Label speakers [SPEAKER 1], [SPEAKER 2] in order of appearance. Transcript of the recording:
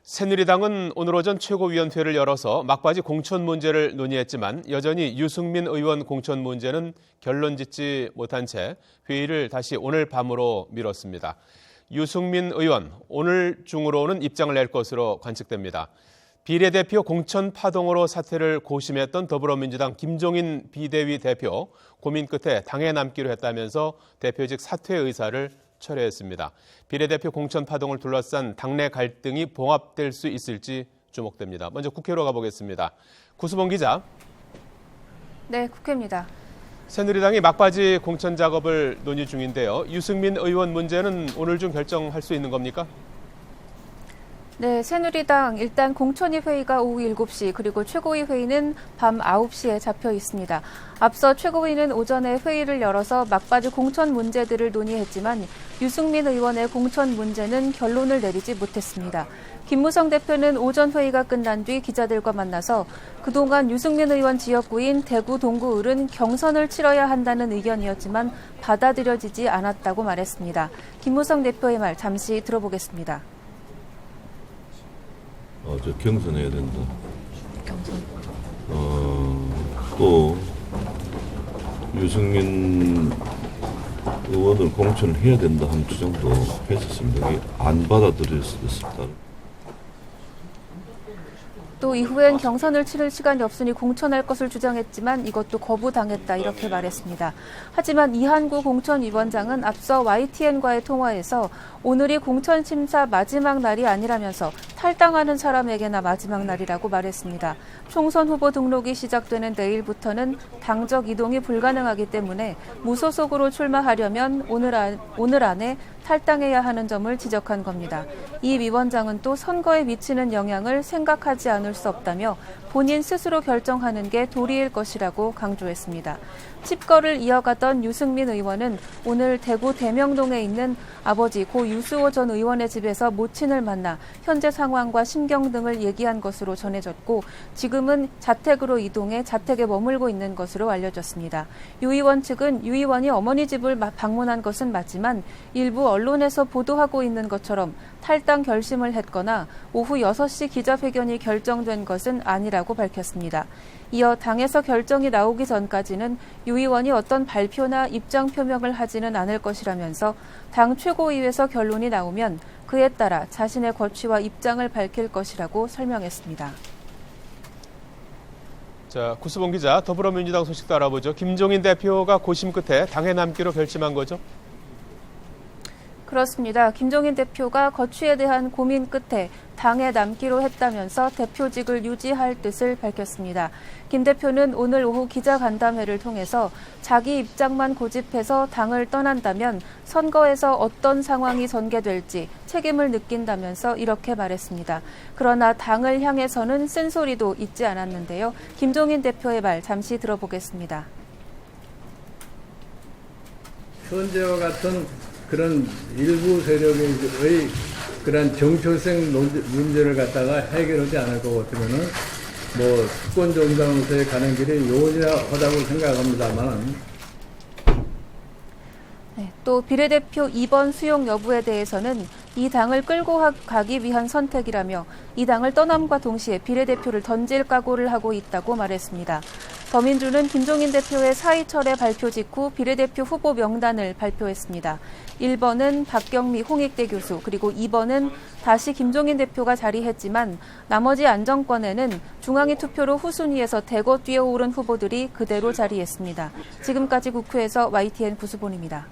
[SPEAKER 1] 새누리당은 오늘 오전 최고위원회를 열어서 막바지 공천 문제를 논의했지만 여전히 유승민 의원 공천 문제는 결론 짓지 못한 채 회의를 다시 오늘 밤으로 미뤘습니다. 유승민 의원, 오늘 중으로는 입장을 낼 것으로 관측됩니다. 비례대표 공천 파동으로 사퇴를 고심했던 더불어민주당 김종인 비대위 대표 고민 끝에 당에 남기로 했다면서 대표직 사퇴 의사를 철회했습니다. 비례대표 공천 파동을 둘러싼 당내 갈등이 봉합될 수 있을지 주목됩니다. 먼저 국회로 가보겠습니다. 구수봉 기자.
[SPEAKER 2] 네, 국회입니다.
[SPEAKER 1] 새누리당이 막바지 공천 작업을 논의 중인데요. 유승민 의원 문제는 오늘 중 결정할 수 있는 겁니까?
[SPEAKER 2] 네, 새누리당 일단 공천위 회의가 오후 7시 그리고 최고위 회의는 밤 9시에 잡혀 있습니다. 앞서 최고위는 오전에 회의를 열어서 막바지 공천 문제들을 논의했지만 유승민 의원의 공천 문제는 결론을 내리지 못했습니다. 김무성 대표는 오전 회의가 끝난 뒤 기자들과 만나서 그동안 유승민 의원 지역구인 대구 동구을은 경선을 치러야 한다는 의견이었지만 받아들여지지 않았다고 말했습니다. 김무성 대표의 말 잠시 들어보겠습니다.
[SPEAKER 3] 경선해야 된다. 또 유승민 의원을 공천해야 된다 하는 주장도 했었습니다. 이게 안 받아들였습니다.
[SPEAKER 2] 또 이후엔 경선을 치를 시간이 없으니 공천할 것을 주장했지만 이것도 거부당했다 이렇게 말했습니다. 하지만 이한구 공천위원장은 앞서 YTN과의 통화에서 오늘이 공천 심사 마지막 날이 아니라면서 탈당하는 사람에게나 마지막 날이라고 말했습니다. 총선 후보 등록이 시작되는 내일부터는 당적 이동이 불가능하기 때문에 무소속으로 출마하려면 오늘 안에 탈당해야 하는 점을 지적한 겁니다. 이 위원장은 또 선거에 미치는 영향을 생각하지 않을 수 없다며 본인 스스로 결정하는 게 도리일 것이라고 강조했습니다. 칩거를 이어가던 유승민 의원은 오늘 대구 대명동에 있는 아버지 고 유수호 전 의원의 집에서 모친을 만나 현재 상황과 심경 등을 얘기한 것으로 전해졌고 지금은 자택으로 이동해 자택에 머물고 있는 것으로 알려졌습니다. 유 의원 측은 유 의원이 어머니 집을 방문한 것은 맞지만 일부 언론에서 보도하고 있는 것처럼 탈당 결심을 했거나 오후 6시 기자회견이 결정된 것은 아니라고 밝혔습니다. 이어 당에서 결정이 나오기 전까지는 유 의원이 어떤 발표나 입장 표명을 하지는 않을 것이라면서 당 최고위에서 결론이 나오면 그에 따라 자신의 거취와 입장을 밝힐 것이라고 설명했습니다.
[SPEAKER 1] 자, 구수봉 기자, 더불어민주당 소식도 알아보죠. 김종인 대표가 고심 끝에 당에 남기로 결심한 거죠?
[SPEAKER 2] 그렇습니다. 김종인 대표가 거취에 대한 고민 끝에 당에 남기로 했다면서 대표직을 유지할 뜻을 밝혔습니다. 김 대표는 오늘 오후 기자간담회를 통해서 자기 입장만 고집해서 당을 떠난다면 선거에서 어떤 상황이 전개될지 책임을 느낀다면서 이렇게 말했습니다. 그러나 당을 향해서는 쓴소리도 잊지 않았는데요. 김종인 대표의 말 잠시 들어보겠습니다.
[SPEAKER 4] 현재와 같은 그런 일부 세력의 그런 정초성 문제를 갖다가 해결하지 않을 것 같으면은 수권 정당으로서의 가는 길이 요원하다고 생각합니다만.
[SPEAKER 2] 네, 또 비례대표 2번 수용 여부에 대해서는 이 당을 끌고 가기 위한 선택이라며 이 당을 떠남과 동시에 비례대표를 던질 각오를 하고 있다고 말했습니다. 더민주는 김종인 대표의 사의 철회 발표 직후 비례대표 후보 명단을 발표했습니다. 1번은 박경미 홍익대 교수, 그리고 2번은 다시 김종인 대표가 자리했지만 나머지 안정권에는 중앙위 투표로 후순위에서 대거 뛰어오른 후보들이 그대로 자리했습니다. 지금까지 국회에서 YTN 구수본입니다.